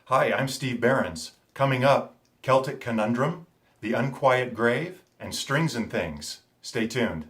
Hi, I'm Steve Behrens. Coming up, Celtic Conundrum, The Unquiet Grave, and Strings and Things. Stay tuned.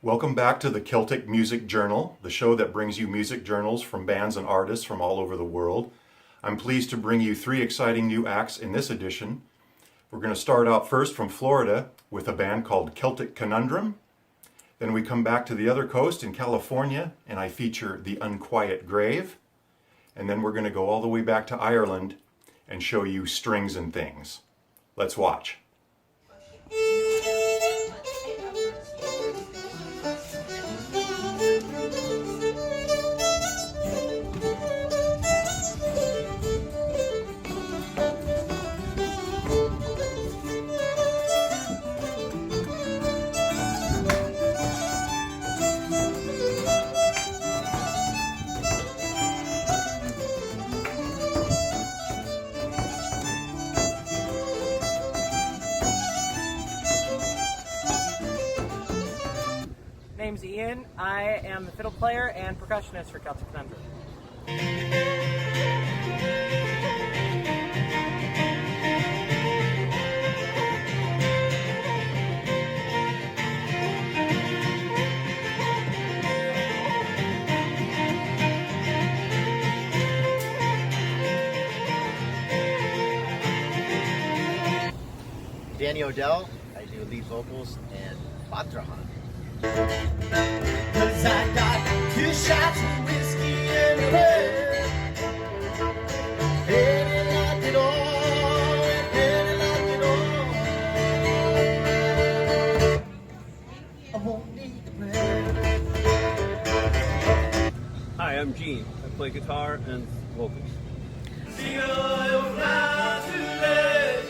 Welcome back to the Celtic Music Journal, the show that brings you music journals from bands and artists from all over the world. I'm pleased to bring you 3 exciting new acts in this edition. We're going to start out first from Florida with a band called Celtic Conundrum. Then we come back to the other coast in California and I feature The Unquiet Grave. And then we're going to go all the way back to Ireland and show you Strings and Things. Let's watch. Name's Ian. I am the fiddle player and percussionist for Celtic Conundrum. Danny Odell, I do lead vocals and Batrahan. Cause I got 2 shots of whiskey in the head. And he liked it all, and he liked it all. I won't need the bread. Hi, I'm Gene. I play guitar and vocals. See you fly today,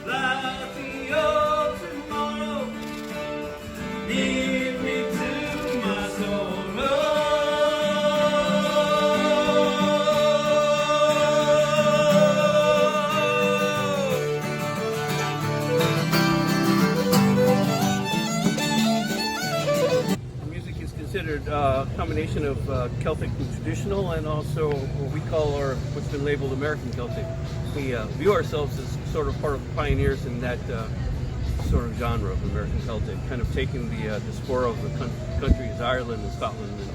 fly to your tomorrow. Lead me to my sorrow. Music is considered a combination of Celtic and traditional, and also what we call, or what's been labeled, American Celtic. We view ourselves as sort of part of the pioneers in that sort of genre of American Celtic, kind of taking the diaspora of the countries, Ireland and Scotland and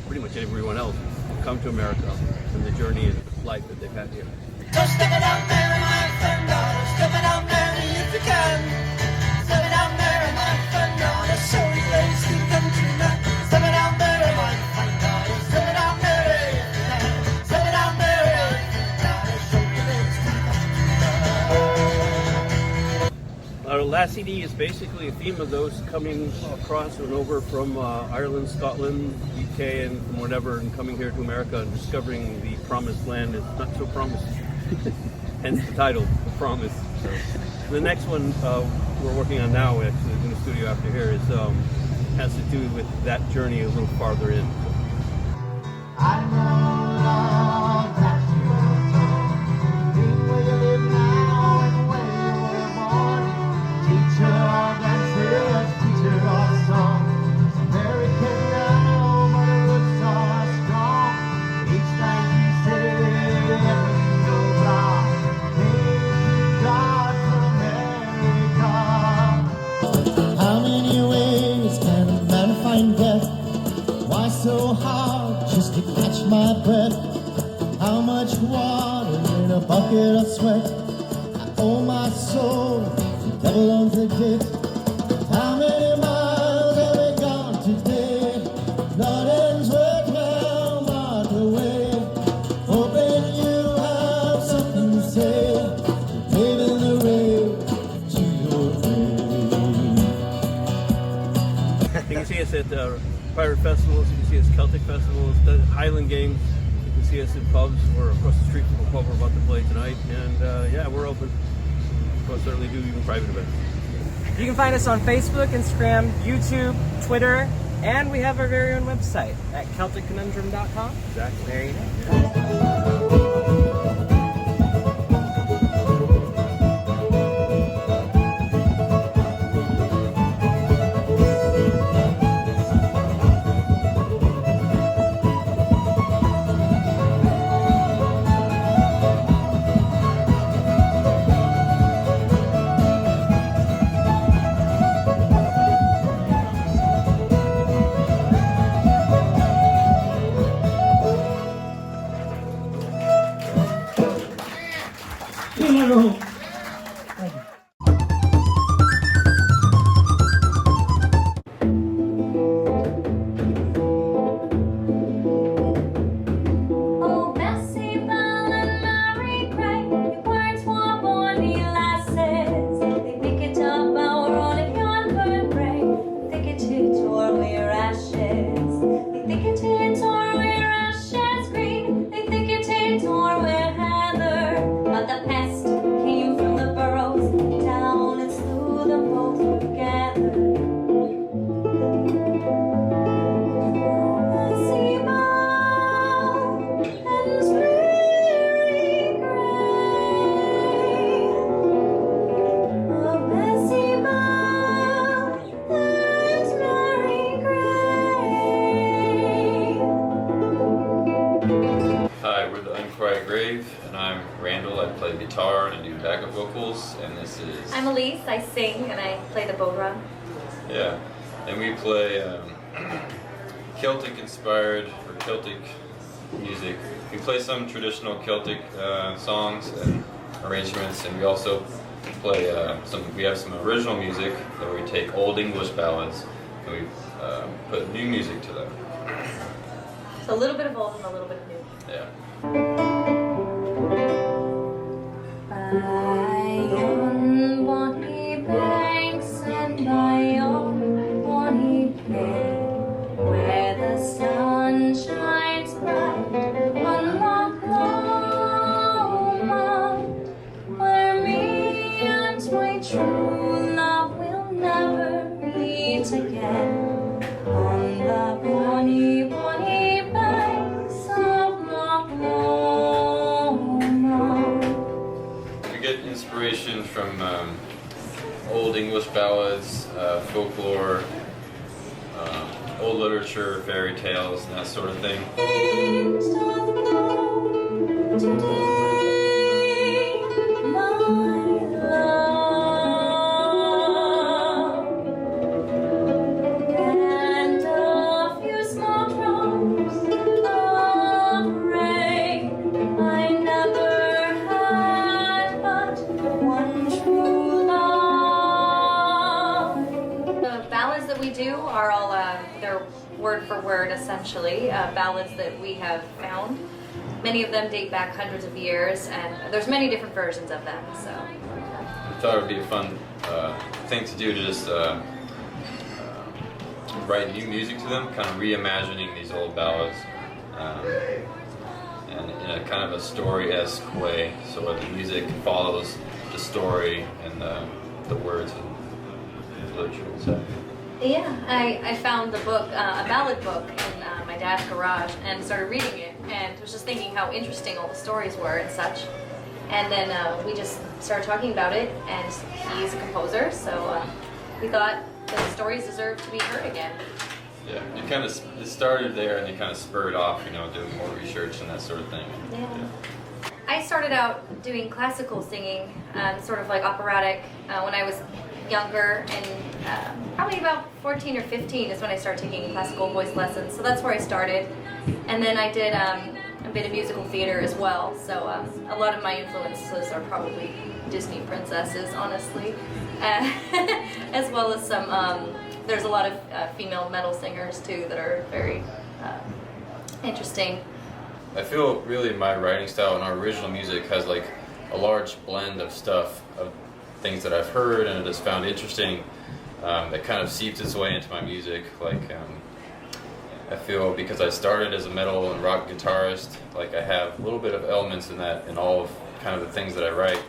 pretty much everyone else, come to America and the journey and life that they've had here. So step it out there, my friend, daughter. Step it out there if you can. Step it out there, my friend, daughter. Show you ways to country now. Step it out there, my friend, daughter. Step it out there if you can. Step it out there, daughter. Show you ways to country now. Our last CD is basically a theme of those coming across and over from Ireland, Scotland, UK, and from whatever, and coming here to America and discovering the promised land is not so promising. Hence the title, The Promise. So, the next one we're working on now, actually, in the studio after here, is has to do with that journey a little farther in. I know, Lord, that you are told. Being where you live now and where you were born. Teacher of dances, teacher of song. American now, but the roots are strong. Each night you say, window block. Thank you, God, for America. How many ways can a man find death? Why so hard just to catch my breath? How much water in a bucket of sweat? I owe my soul to the devil owns the debt. How many miles have we gone today? Nothing's worth now, marked away. Hoping you have something to say. Paving the way to your grave. You can see us at pirate festivals, you can see us Celtic festivals, the Highland Games. You can see us in pubs. We're across the street from a pub we're about to play tonight, and yeah, we're open. We'll certainly do even private events. You can find us on Facebook, Instagram, YouTube, Twitter, and we have our very own website at CelticConundrum.com. Exactly. There you go. Oh, Bessie, Belle, and Mary Gray, your words were bonny lasses. They think it up our rolling yon burn bray. They think it tore we're ashes. They think it tore we're ashes green. They think it tore we're heather. But the pest came from the burrows down and slew them both together. Bessie, Belle, and Mary Gray. Oh, Bessie, Belle, and Mary Gray. Hi, we're the Unquiet Grave, and I'm Randall. I play guitar and I do backup vocals, and this is I'm Elise, I sing and I play the bodhrán. yeah, and we play Celtic inspired or Celtic music. We play some traditional Celtic songs and arrangements, and we also play we have some original music that we take old English ballads and we put new music to them. So a little bit of old and a little bit of new. Yeah. By yon bonny banks and by yon bonny bay, where the sun shines bright on Loch Lomond, where me and my true love will never meet again, on the bonny, bonny banks of Loch Lomond. We get inspiration from old English ballads, folklore, old literature, fairy tales, and that sort of thing. Things doth blow today, my love, and a few small drops of rain. I never had but one true love. The ballads that we do are all they're word for word essentially ballads that we have found. Many of them date back hundreds of years, and there's many different versions of them. So I thought it would be a fun thing to do to just write new music to them, kind of reimagining these old ballads, and in a kind of a story-esque way, so that the music follows the story and the words and literature and stuff. yeah, I found the book, a ballad book, in my dad's garage, and started reading it, and was just thinking how interesting all the stories were and such. And then we just started talking about it, and he's a composer, so we thought the stories deserve to be heard again. Yeah, it started there, and it kind of spurred off, doing more research and that sort of thing. Yeah. I started out doing classical singing, sort of like operatic, when I was younger, and probably about 14 or 15 is when I started taking classical voice lessons. So that's where I started. And then I did a bit of musical theater as well. So a lot of my influences are probably Disney princesses, honestly, as well as some. There's a lot of female metal singers too that are very interesting. I feel really my writing style and our original music has like a large blend of stuff, of things that I've heard and just found interesting, that kind of seeps its way into my music. Like I feel because I started as a metal and rock guitarist, like I have a little bit of elements in that in all of kind of the things that I write.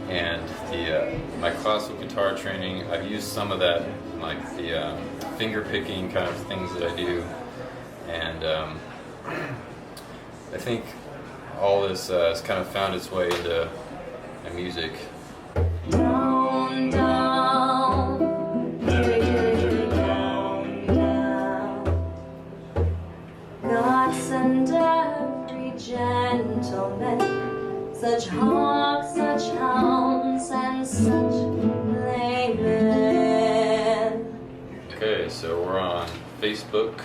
And my classical guitar training, I've used some of that, like the finger picking kind of things that I do, and I think all this has kind of found its way into my music. Down, down, down, down. God send every gentleman such hawks, such hounds, and such laymen. Okay, so we're on Facebook,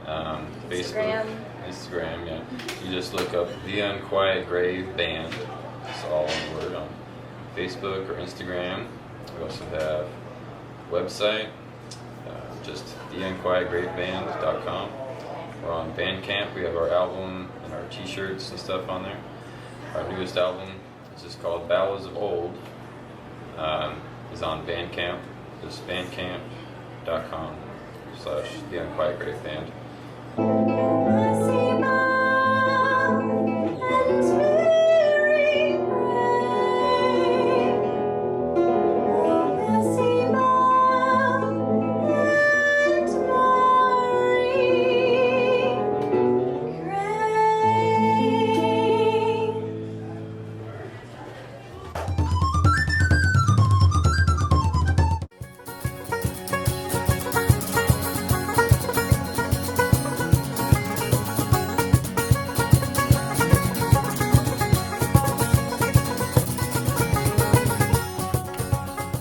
Instagram, yeah. You just look up The Unquiet Grave Band. It's all one word on Facebook or Instagram. We also have a website, just theunquietgraveband.com. We're on Bandcamp. We have our album and our t-shirts and stuff on there. Our newest album, which is called Ballads of Old, is on Bandcamp. Just bandcamp.com/theunquietgraveband.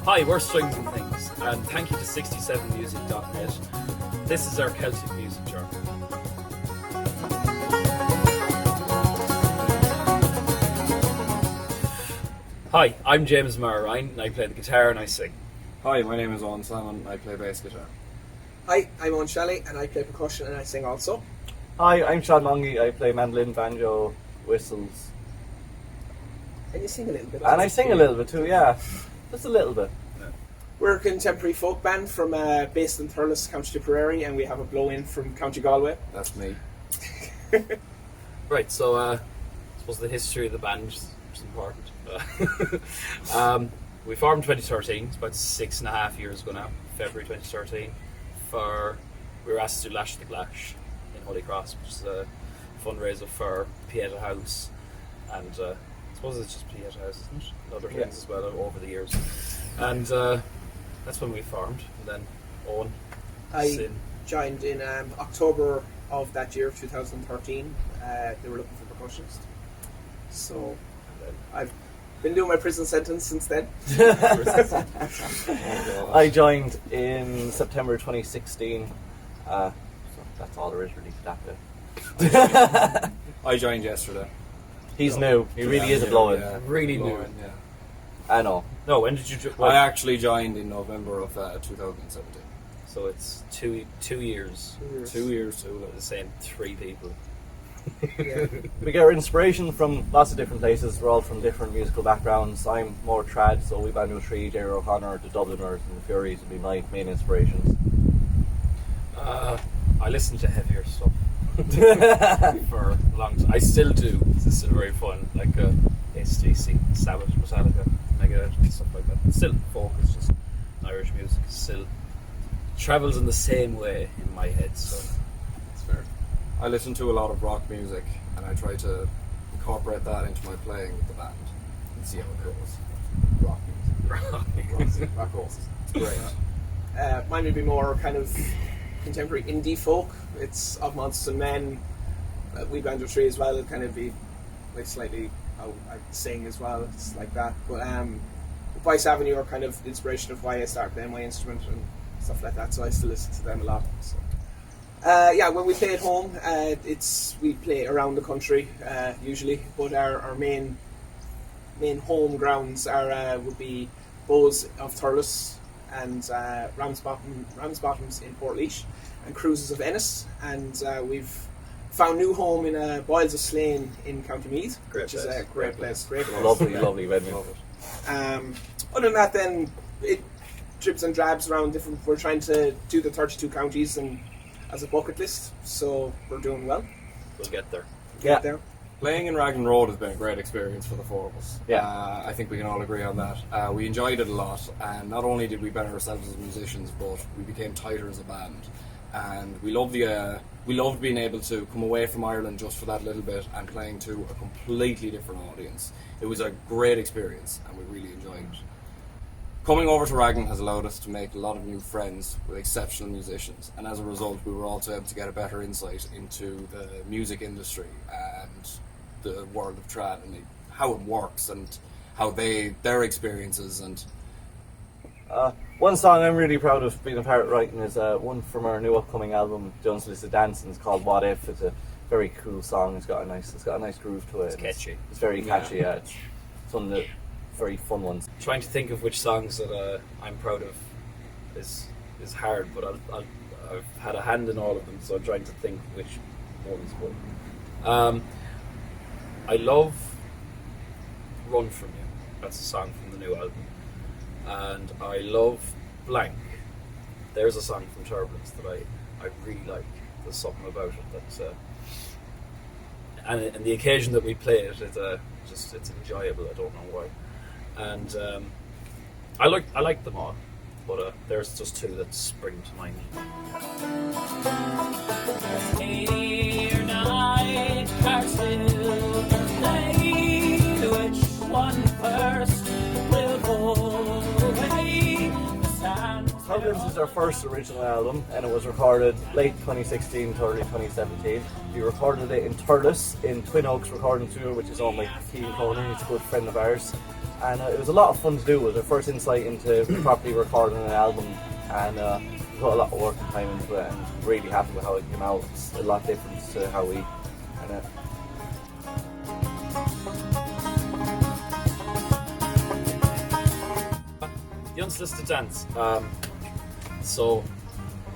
Hi, we're Strings and Things, and thank you to 67music.net. This is our Celtic Music Journal. Hi, I'm James Marrine, and I play the guitar and I sing. Hi, my name is Owen Simon. I play bass guitar. Hi, I'm Owen Shelley and I play percussion and I sing also. Hi, I'm Sean Longy. I play mandolin, banjo, whistles. And you sing a little bit. And I sing a little bit too, yeah. Just a little bit. We're a contemporary folk band from based in Thurles, County Tipperary, and we have a blow-in from County Galway. That's me. Right, so I suppose the history of the band is important. We formed 2013, it's about 6.5 years ago now, February 2013. We were asked to do Lash the Glash in Holy Cross, which is a fundraiser for Pieta House, and I suppose it's just Pieta House, isn't it? And other things as well over the years. And that's when we formed. And then Owen, I joined in October of that year, 2013. They were looking for percussionists. So I've been doing my prison sentence since then. I joined in September 2016. So that's all there is really to that bit. I joined yesterday. He's new. He really is a blow-in. Yeah, really new. blow-in, yeah. I know. No, when did you? I actually joined in November of 2017. So it's two years. 2 years too. The same three people. Yeah. We get our inspiration from lots of different places. We're all from different musical backgrounds. I'm more trad, so we band with Triad, Jerry O'Connor, the Dubliners, and the Furies would be my main inspirations. I listen to heavier stuff for a long time. I still do. It's still very fun, like AC/DC, Sabbath, Metallica, Megadeth, stuff like that. It's still folk. It's just Irish music. It still travels in the same way in my head. So That's fair. I listen to a lot of rock music, and I try to incorporate that into my playing with the band and see how it goes. Rock music. Rock rolls. It's great. Mine would be more kind of contemporary indie folk. It's of Monsters and Men. We band with Triad as well. It'd kind of be like slightly how I sing as well. It's like that. But Vice Avenue are kind of the inspiration of why I started playing my instrument and stuff like that. So I still listen to them a lot. So. When we play at home, we play around the country usually, but our main home grounds would be Bowes of Thurles and Ramsbottoms in Portlaoise and Cruises of Ennis, and we've found new home in Boyles of Slane in County Meath, which is a great place. Lovely venue. Other than that, then dribs and drabs around different. We're trying to do the 32 counties and as a bucket list, so we're doing well. We'll get there. Yeah. There. Playing in Raglan Road has been a great experience for the four of us. Yeah. I think we can all agree on that. We enjoyed it a lot, and not only did we better ourselves as musicians, but we became tighter as a band. And we loved being able to come away from Ireland just for that little bit and playing to a completely different audience. It was a great experience, and we really enjoyed it. Coming over to Raglan has allowed us to make a lot of new friends with exceptional musicians, and as a result we were also able to get a better insight into the music industry and the world of trad and how it works and how their experiences. And one song I'm really proud of being a part of writing is one from our new upcoming album, Jones List of Dancing. It's called What If. It's a very cool song. It's got a nice groove to it. It's catchy. It's very catchy. Yeah, it's one of the very fun ones. Trying to think of which songs that I'm proud of is hard, but I've had a hand in all of them, so I'm trying to think which ones. But I love Run From You. That's a song from the new album. And I love Blank. There's a song from Turbulence that I really like. There's something about it that and the occasion that we play it is it's enjoyable. I don't know why. And I like them all, but there's just two that spring to mind. 80 or 9 are still played. Which one first will go away? Conundrum is our first original album, and it was recorded late 2016 to early 2017. We recorded it in Thurles in Twin Oaks Recording Studio, which is owned by Keane Conan. He's a good friend of ours. And it was a lot of fun to do. It was our first insight into properly recording an album, and we put a lot of work and time into it, and really happy with how it came out. It's a lot different to how we kind of. The Unsolicited Dance. So,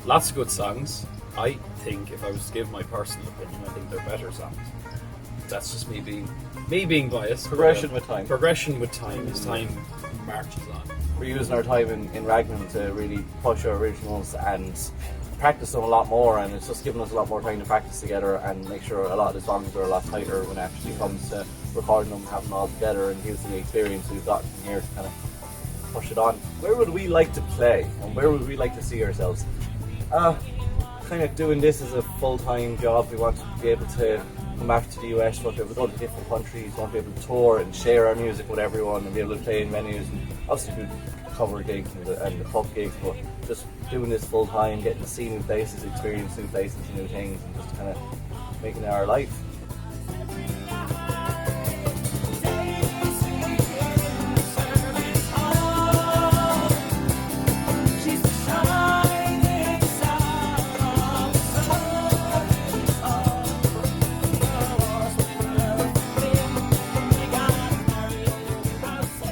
lots of good songs. I think, if I was to give my personal opinion, I think they're better songs. That's just me being biased. Progression with time. Progression with time as time marches on. We're using our time in Raglan to really push our originals and practice them a lot more, and it's just given us a lot more time to practice together and make sure a lot of the songs are a lot tighter when it actually comes to recording them, having them all together, and using the experience we've gotten from here to kind of push it on. Where would we like to play, and where would we like to see ourselves? Kind of doing this as a full-time job. We want to be able to come back to the US, want to be able to go to different countries, want to be able to tour and share our music with everyone and be able to play in venues, and obviously do cover gigs and the pub gigs, but just doing this full-time, getting to see new places, experience new places, new things, and just kind of making it our life.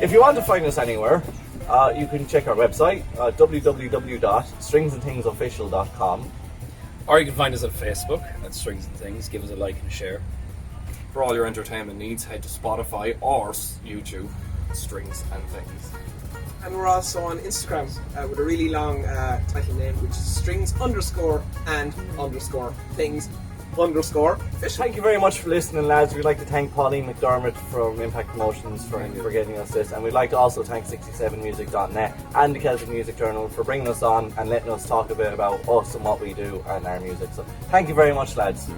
If you want to find us anywhere, you can check our website, www.stringsandthingsofficial.com. Or you can find us on Facebook at Strings and Things. Give us a like and a share. For all your entertainment needs, head to Spotify or YouTube, Strings and Things. And we're also on Instagram with a really long title name, which is strings_and_things_official. Thank you very much for listening, lads. We'd like to thank Pauline McDermott from Impact Promotions for getting us this, and we'd like to also thank 67music.net and the Celtic Music Journal for bringing us on and letting us talk a bit about us and what we do and our music. So thank you very much, lads.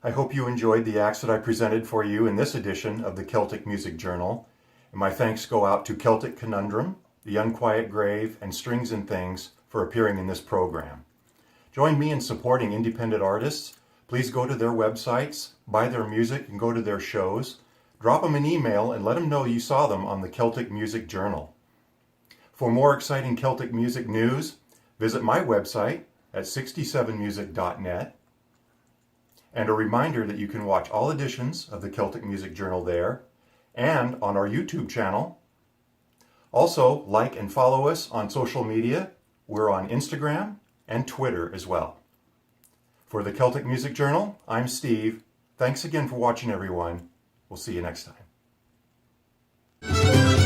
I hope you enjoyed the acts that I presented for you in this edition of the Celtic Music Journal. And my thanks go out to Celtic Conundrum, the Unquiet Grave, and Strings and Things for appearing in this program. Join me in supporting independent artists. Please go to their websites, buy their music, and go to their shows. Drop them an email and let them know you saw them on the Celtic Music Journal. For more exciting Celtic music news, visit my website at 67music.net. And a reminder that you can watch all editions of the Celtic Music Journal there and on our YouTube channel. Also, like and follow us on social media. We're on Instagram and Twitter as well. For the Celtic Music Journal, I'm Steve. Thanks again for watching, everyone. We'll see you next time.